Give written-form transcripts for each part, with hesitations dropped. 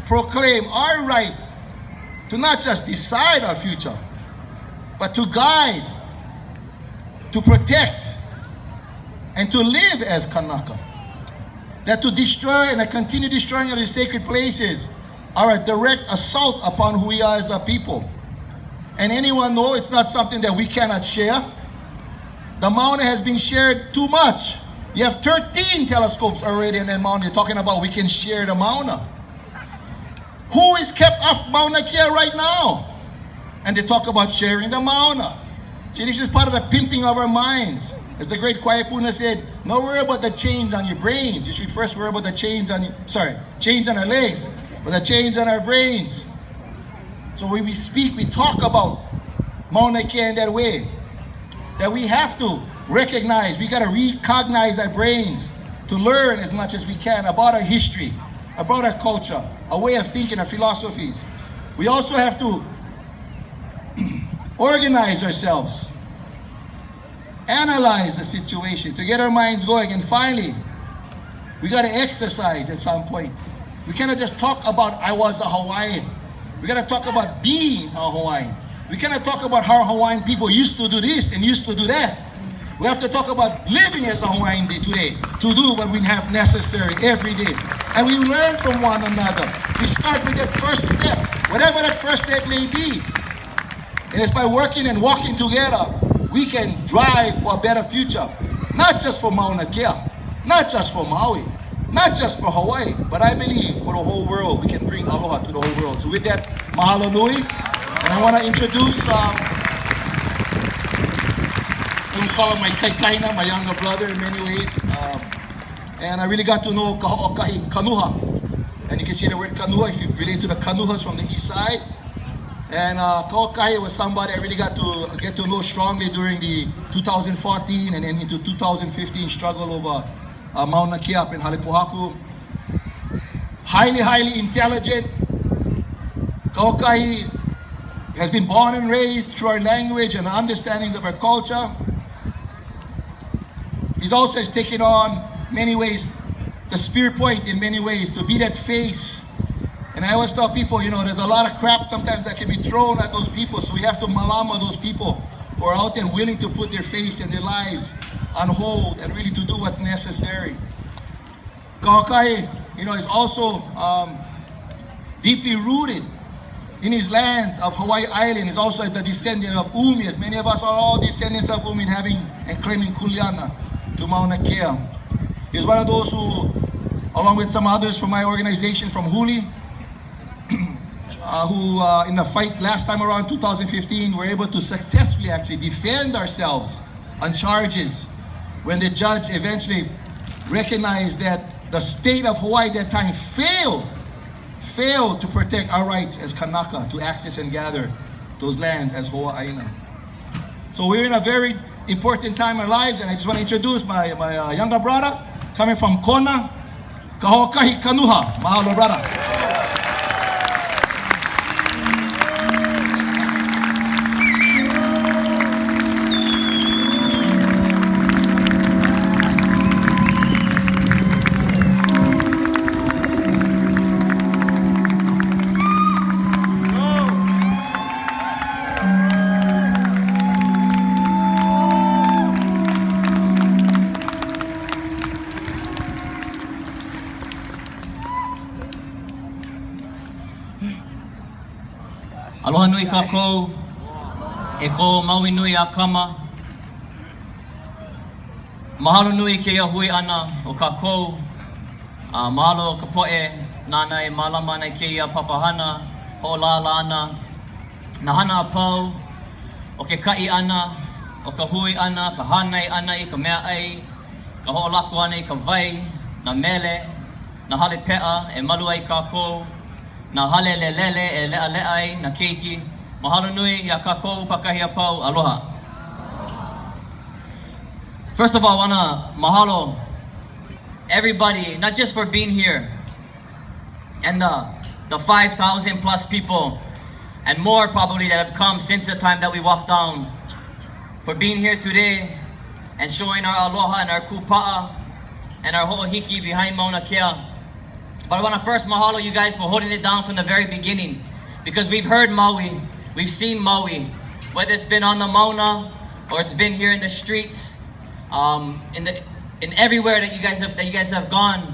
proclaim our right to not just decide our future, but to guide, to protect, and to live as Kanaka. That to destroy and continue destroying of the sacred places are a direct assault upon who we are as a people. And anyone know it's not something that we cannot share? The Mauna has been shared too much. You have 13 telescopes already in the Mauna talking about we can share the Mauna. Who is kept off Mauna Kea right now? And they talk about sharing the Mauna. See, this is part of the pimping of our minds. As the great Kwaipuna said, don't worry about the chains on your brains. You should first worry about the chains on chains on our legs, but the chains on our brains. So when we speak, we talk about Mauna Kea in that way. That we have to recognize, we gotta recognize our brains to learn as much as we can about our history, about our culture, our way of thinking, our philosophies. We also have to organize ourselves, analyze the situation to get our minds going, and finally, we gotta exercise at some point. We cannot just talk about I was a Hawaiian. We gotta talk about being a Hawaiian. We cannot talk about how Hawaiian people used to do this and used to do that. We have to talk about living as a Hawaiian today, to do what we have necessary every day. And we learn from one another. We start with that first step, whatever that first step may be. And it's by working and walking together, we can drive for a better future. Not just for Mauna Kea, not just for Maui, not just for Hawaii, but I believe for the whole world, we can bring aloha to the whole world. So with that, mahalo nui. And I want to introduce, we call him my kaikaina, my younger brother in many ways. And I really got to know Kaho'okahi Kanuha. And you can see the word Kanuha if you relate to the Kanuhas from the east side. And Kaho'okahi was somebody I really got to get to know strongly during the 2014 and then into 2015 struggle over Mauna Kea up in Halepuhaku. Highly, highly intelligent. Kaho'okahi has been born and raised through our language and understandings of our culture. He's also has taken on many ways the spirit point in many ways to be that face. And I always tell people, you know, there's a lot of crap sometimes that can be thrown at those people, so we have to malama those people who are out there willing to put their face and their lives on hold and really to do what's necessary. Kaho'okahi, you know, is also deeply rooted in his lands of Hawaii Island. Is also the descendant of Umi, as many of us are all descendants of Umi, having and claiming kuleana to Mauna Kea. He's one of those who, along with some others from my organization from Huli, who in the fight last time around 2015 were able to successfully actually defend ourselves on charges when the judge eventually recognized that the state of Hawaii at that time failed to protect our rights as Kanaka to access and gather those lands as Hawaiian. So we're in a very important time in our lives, and I just want to introduce my younger brother coming from Kona, Kaho'okahi Kanuha. Mahalo, brother. Aloha nui kākou, e ko Maui nui a kama. Mahalo nui ke ia hui ana o kākou. Mahalo ka poe, nānai malama nei ke ia papahana, ho'olala ana. Na hana a pau, o ke kai ana, o ka hui ana, ka hanai ana I ka mea ai, ka ho'olaku ana I ka vai, na mele, na hale pea, e malu ai kākou. Na hale le lele e lea leai na keiki. Mahalo nui ia kākou pakahi a pau. Aloha. First of all, I wanna mahalo everybody, not just for being here and the 5,000 plus people and more probably that have come since the time that we walked down, for being here today and showing our aloha and our kupa'a and our ho'ohiki behind Mauna Kea. But I want to first mahalo you guys for holding it down from the very beginning, because we've heard Maui, we've seen Maui, whether it's been on the Mauna or it's been here in the streets, in everywhere that you guys have gone.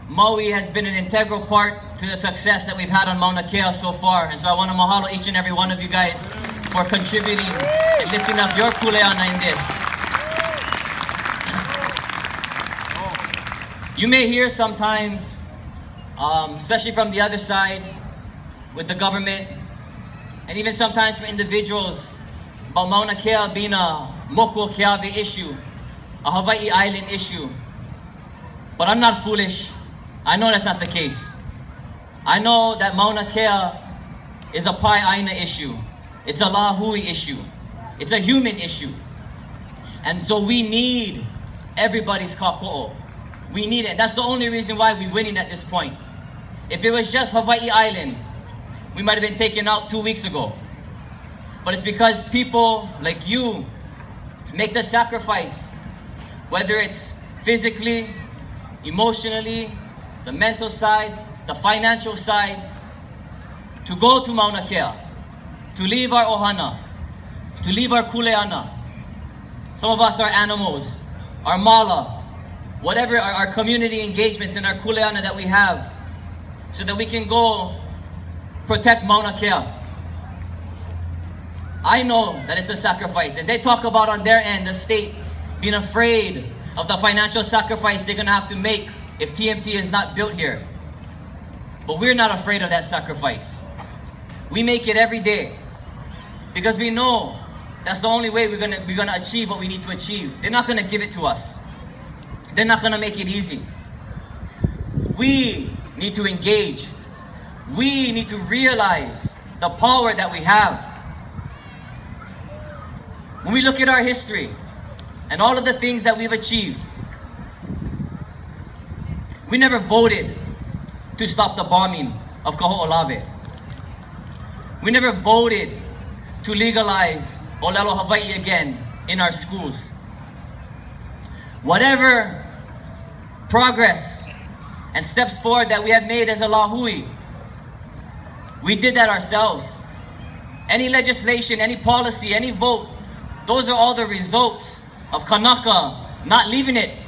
Maui has been an integral part to the success that we've had on Mauna Kea so far. And so I want to mahalo each and every one of you guys for contributing and lifting up your kuleana in this. You may hear sometimes, especially from the other side, with the government, and even sometimes from individuals, about Mauna Kea being a moku keawe issue, a Hawai'i island issue. But I'm not foolish. I know that's not the case. I know that Mauna Kea is a pai aina issue. It's a lahui issue. It's a human issue. And so we need everybody's kako'o. We need it. That's the only reason why we're winning at this point. If it was just Hawai'i Island, we might have been taken out 2 weeks ago. But it's because people like you make the sacrifice, whether it's physically, emotionally, the mental side, the financial side, to go to Mauna Kea, to leave our ohana, to leave our kuleana. Some of us are animals, our mala, whatever our community engagements and our kuleana that we have, so that we can go protect Mauna Kea. I know that it's a sacrifice, and they talk about on their end, the state being afraid of the financial sacrifice they're gonna have to make if TMT is not built here. But we're not afraid of that sacrifice. We make it every day because we know that's the only way we're gonna achieve what we need to achieve. They're not gonna give it to us. They're not gonna make it easy. We need to engage. We need to realize the power that we have. When we look at our history and all of the things that we've achieved, we never voted to stop the bombing of Kaho'olawe. We never voted to legalize Olelo Hawai'i again in our schools. Whatever progress and steps forward that we have made as a lahui, we did that ourselves. Any legislation, any policy, any vote, those are all the results of Kanaka not leaving it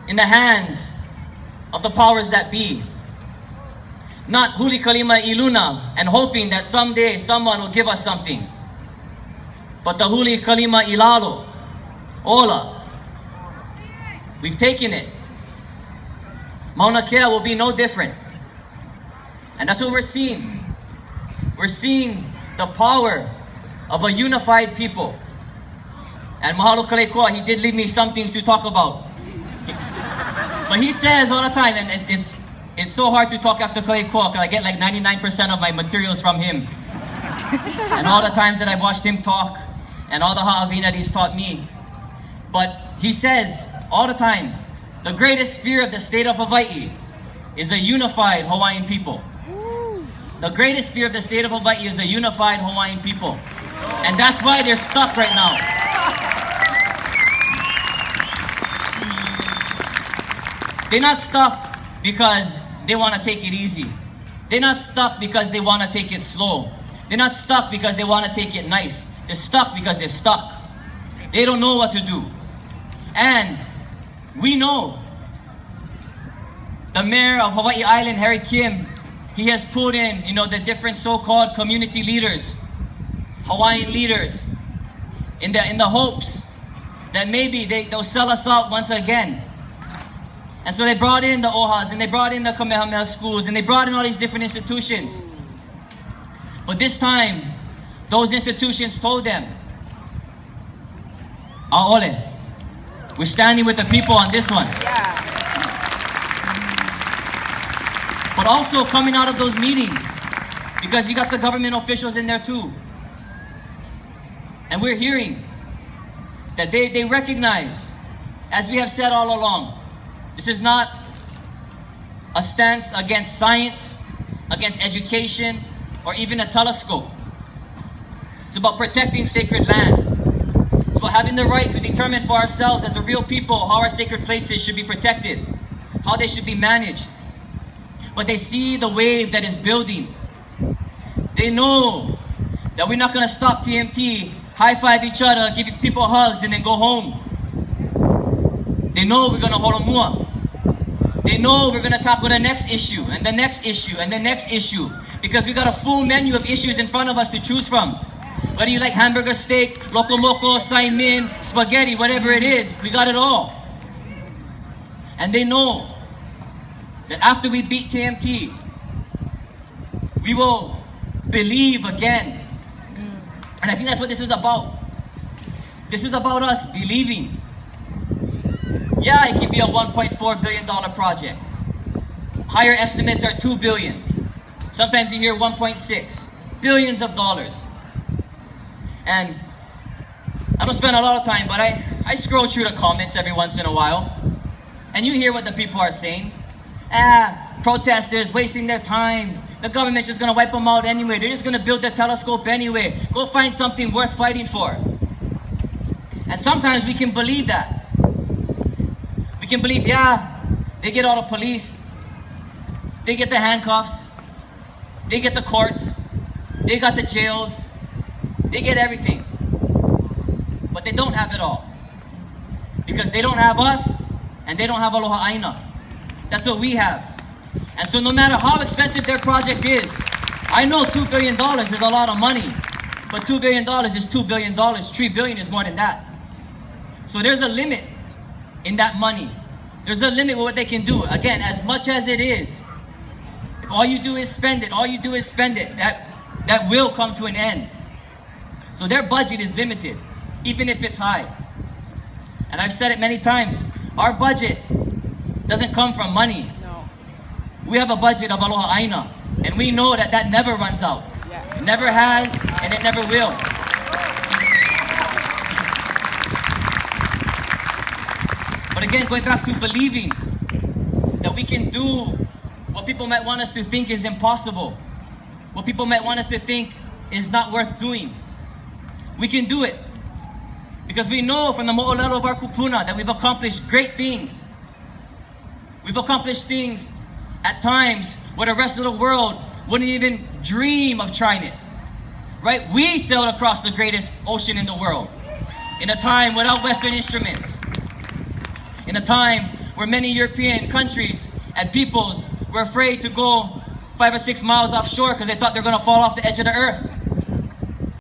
in the hands of the powers that be. Not huli kalima iluna and hoping that someday someone will give us something. But the huli kalima ilalo, ola. We've taken it. Mauna Kea will be no different. And that's what we're seeing. We're seeing the power of a unified people. And mahalo kalekoa, he did leave me some things to talk about. But he says all the time, and it's so hard to talk after kalekoa because I get like 99% of my materials from him. And all the times that I've watched him talk, and all the ha'avina that he's taught me. But he says all the time, the greatest fear of the state of Hawaii is a unified Hawaiian people. The greatest fear of the state of Hawaii is a unified Hawaiian people. And that's why they're stuck right now. They're not stuck because they want to take it easy. They're not stuck because they want to take it slow. They're not stuck because they want to take it nice. They're stuck because they're stuck. They don't know what to do. And we know the mayor of Hawaii Island, Harry Kim, he has put in, the different so-called community leaders, Hawaiian leaders, in the hopes that maybe they'll sell us out once again. And so they brought in the OHAs, and they brought in the Kamehameha schools, and they brought in all these different institutions. But this time, those institutions told them, Aole, we're standing with the people on this one. But also coming out of those meetings, because you got the government officials in there too. And we're hearing that they recognize, as we have said all along, this is not a stance against science, against education, or even a telescope. It's about protecting sacred land. It's about having the right to determine for ourselves as a real people how our sacred places should be protected, how they should be managed. but they see the wave that is building. They know that we're not gonna stop TMT, high-five each other, give people hugs, and then go home. They know we're gonna holomua. They know we're gonna tackle the next issue, and the next issue, and the next issue, because we got a full menu of issues in front of us to choose from. Whether you like hamburger steak, loco moco, saimin, spaghetti, whatever it is, we got it all. And they know that after we beat TMT, we will believe again. And I think that's what this is about. This is about us believing. Yeah, it can be a $1.4 billion project. Higher estimates are $2 billion. Sometimes you hear 1.6 billions of dollars. And I don't spend a lot of time, but I scroll through the comments every once in a while. And you hear what the people are saying. Protesters wasting their time. The government's just gonna wipe them out anyway. They're just gonna build the telescope anyway. Go find something worth fighting for. And sometimes we can believe that. We can believe, yeah, they get all the police. They get the handcuffs. They get the courts. They got the jails. They get everything. But they don't have it all. Because they don't have us, and they don't have Aloha Aina. That's what we have. And so no matter how expensive their project is, I know $2 billion is a lot of money, but $2 billion is $2 billion. $3 billion is more than that. So there's a limit in that money. There's a limit with what they can do. Again, as much as it is, if all you do is spend it, that will come to an end. So their budget is limited, even if it's high. And I've said it many times, our budget doesn't come from money. No. We have a budget of Aloha Aina, and we know that that never runs out. Yeah. It never has, and it never will. But again, going back to believing that we can do what people might want us to think is impossible, what people might want us to think is not worth doing. We can do it because we know from the mo'olelo of our kupuna that we've accomplished great things. We've accomplished things at times where the rest of the world wouldn't even dream of trying it. Right? We sailed across the greatest ocean in the world in a time without Western instruments. In a time where many European countries and peoples were afraid to go 5 or 6 miles offshore because they thought they were going to fall off the edge of the earth.